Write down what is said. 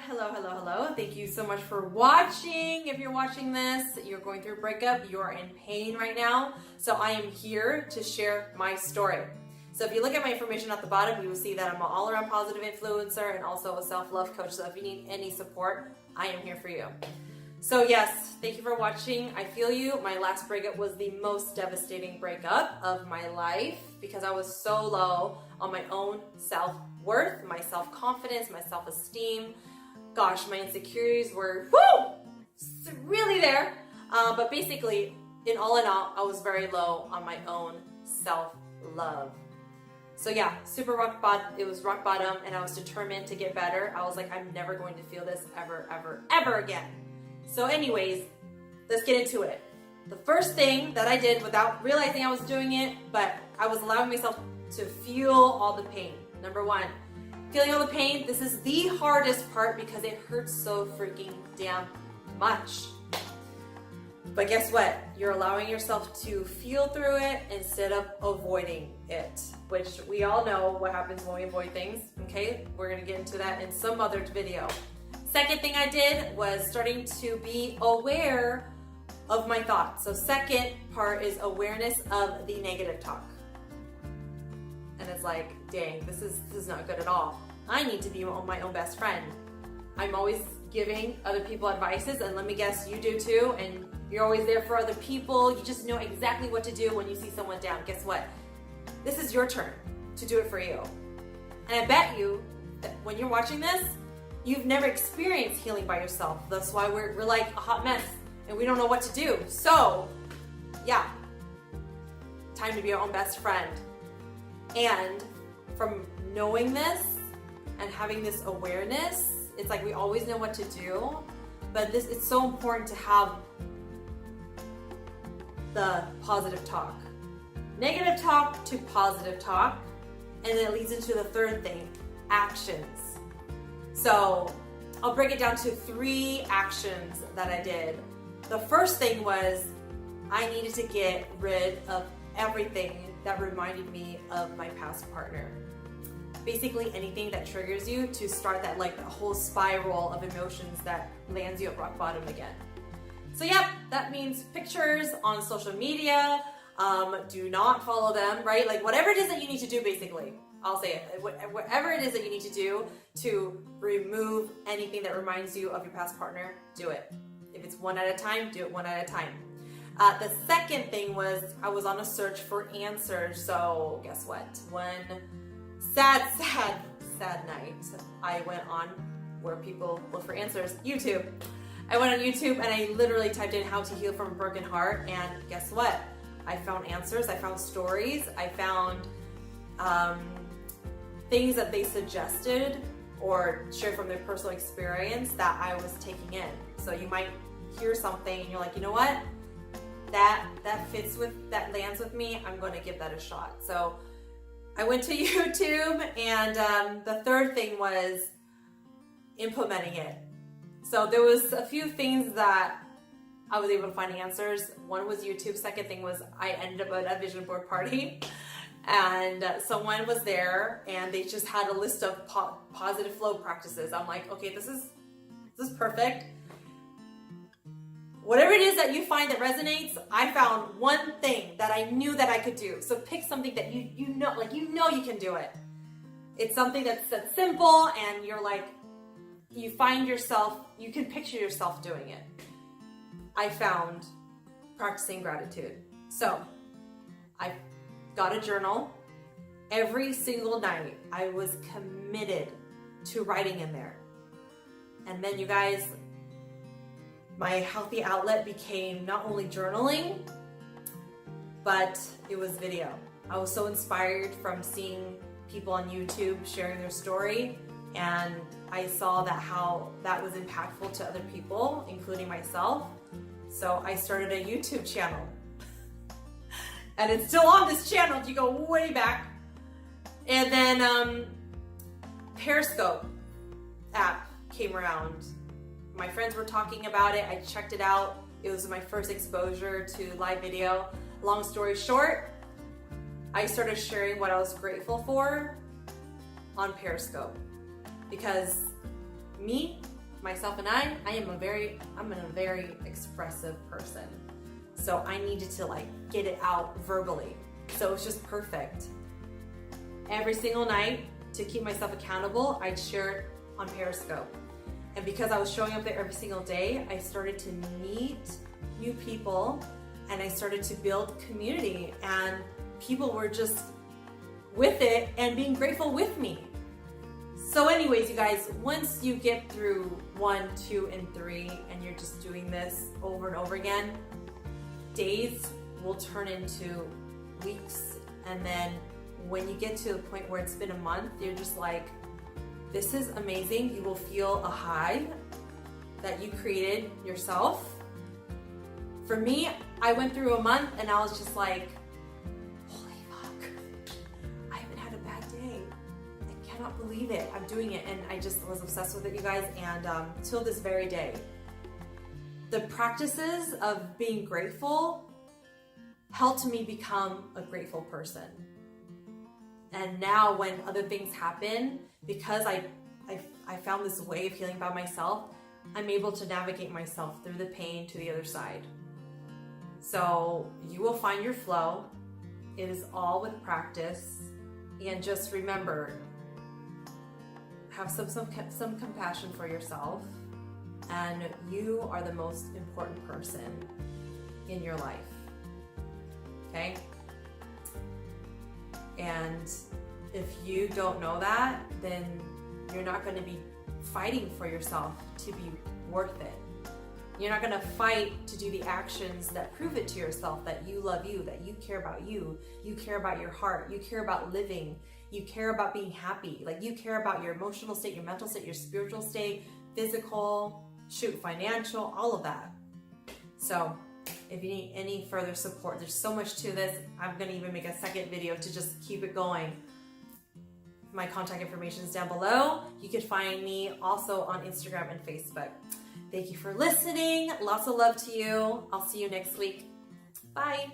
Hello, hello, hello. Thank you so much for watching. If you're watching this, you're going through a breakup, you're in pain right now. So I am here to share my story. So if you look at my information at the bottom, you will see that I'm an all-around positive influencer and also a self-love coach. So if you need any support, I am here for you. So yes, thank you for watching. I feel you. My last breakup was the most devastating breakup of my life because I was so low on my own self-worth, my self-confidence, my self-esteem. Gosh, my insecurities were really there. But basically, in all, I was very low on my own self-love. So yeah, it was rock bottom, and I was determined to get better. I was like, I'm never going to feel this ever, ever, ever again. So anyways, let's get into it. The first thing that I did without realizing I was doing it, but I was allowing myself to feel all the pain. Number one, feeling all the pain. This is the hardest part because it hurts so freaking damn much. But guess what? You're allowing yourself to feel through it instead of avoiding it, which we all know what happens when we avoid things, okay? We're gonna get into that in some other video. Second thing I did was starting to be aware of my thoughts. So second part is awareness of the negative talk. And it's like, dang, this is not good at all. I need to be my own best friend. I'm always giving other people advices, and let me guess, you do too, and you're always there for other people. You just know exactly what to do when you see someone down. Guess what? This is your turn to do it for you. And I bet you that when you're watching this, you've never experienced healing by yourself. That's why we're like a hot mess and we don't know what to do. So yeah, time to be your own best friend. And from knowing this and having this awareness, it's like we always know what to do, but it's so important to have the positive talk. Negative talk to positive talk, and then it leads into the third thing, actions. So I'll break it down to 3 actions that I did. The first thing was I needed to get rid of everything that reminded me of my past partner. Basically anything that triggers you to start that whole spiral of emotions that lands you at rock bottom again. So yep, that means pictures on social media. Do not follow them, right? Like whatever it is that you need to do, basically. I'll say it. Whatever it is that you need to do to remove anything that reminds you of your past partner, do it. If it's one at a time, do it one at a time. The second thing was I was on a search for answers. So guess what? One sad night, I went on where people look for answers, YouTube. I went on YouTube and I literally typed in how to heal from a broken heart, and guess what? I found answers, I found stories, I found things that they suggested or shared from their personal experience that I was taking in. So you might hear something and you're like, you know what? That lands with me, I'm gonna give that a shot. So I went to YouTube, and the third thing was implementing it. So there was a few things that I was able to find answers. One was YouTube. Second thing was I ended up at a vision board party, and someone was there and they just had a list of positive flow practices. I'm like, okay, this is perfect. Whatever it is that you find that resonates, I found one thing that I knew that I could do. So pick something that you know you can do it. It's something that's simple, and you're like, you find yourself, you can picture yourself doing it. I found practicing gratitude. So I got a journal. Every single night I was committed to writing in there. And then you guys, my healthy outlet became not only journaling, but it was video. I was so inspired from seeing people on YouTube sharing their story, and I saw that how that was impactful to other people, including myself. So I started a YouTube channel. And it's still on this channel if you go way back. And then Periscope app came around. My friends were talking about it. I checked it out. It was my first exposure to live video. Long story short, I started sharing what I was grateful for on Periscope. Because me, myself and I'm a very expressive person. So I needed to like get it out verbally. So it was just perfect. Every single night, to keep myself accountable, I'd share it on Periscope. And because I was showing up there every single day, I started to meet new people and I started to build community, and people were just with it and being grateful with me. So anyways, you guys, once you get through 1, 2, and 3, and you're just doing this over and over again, days will turn into weeks. And then when you get to a point where it's been a month, you're just like, this is amazing. You will feel a high that you created yourself. For me, I went through a month and I was just like, holy fuck, I haven't had a bad day. I cannot believe it. I'm doing it. And I just was obsessed with it, you guys. And till this very day, the practices of being grateful helped me become a grateful person. And now when other things happen, because I found this way of healing by myself, I'm able to navigate myself through the pain to the other side. So you will find your flow. It is all with practice. And just remember, have some compassion for yourself. And you are the most important person in your life. Okay? And if you don't know that, then you're not going to be fighting for yourself to be worth it. You're not going to fight to do the actions that prove it to yourself that you love you, that you care about you care about your heart, you care about living, you care about being happy, like you care about your emotional state, your mental state, your spiritual state, physical, financial, all of that. So if you need any further support, there's so much to this. I'm going to even make a second video to just keep it going. My contact information is down below. You can find me also on Instagram and Facebook. Thank you for listening. Lots of love to you. I'll see you next week. Bye.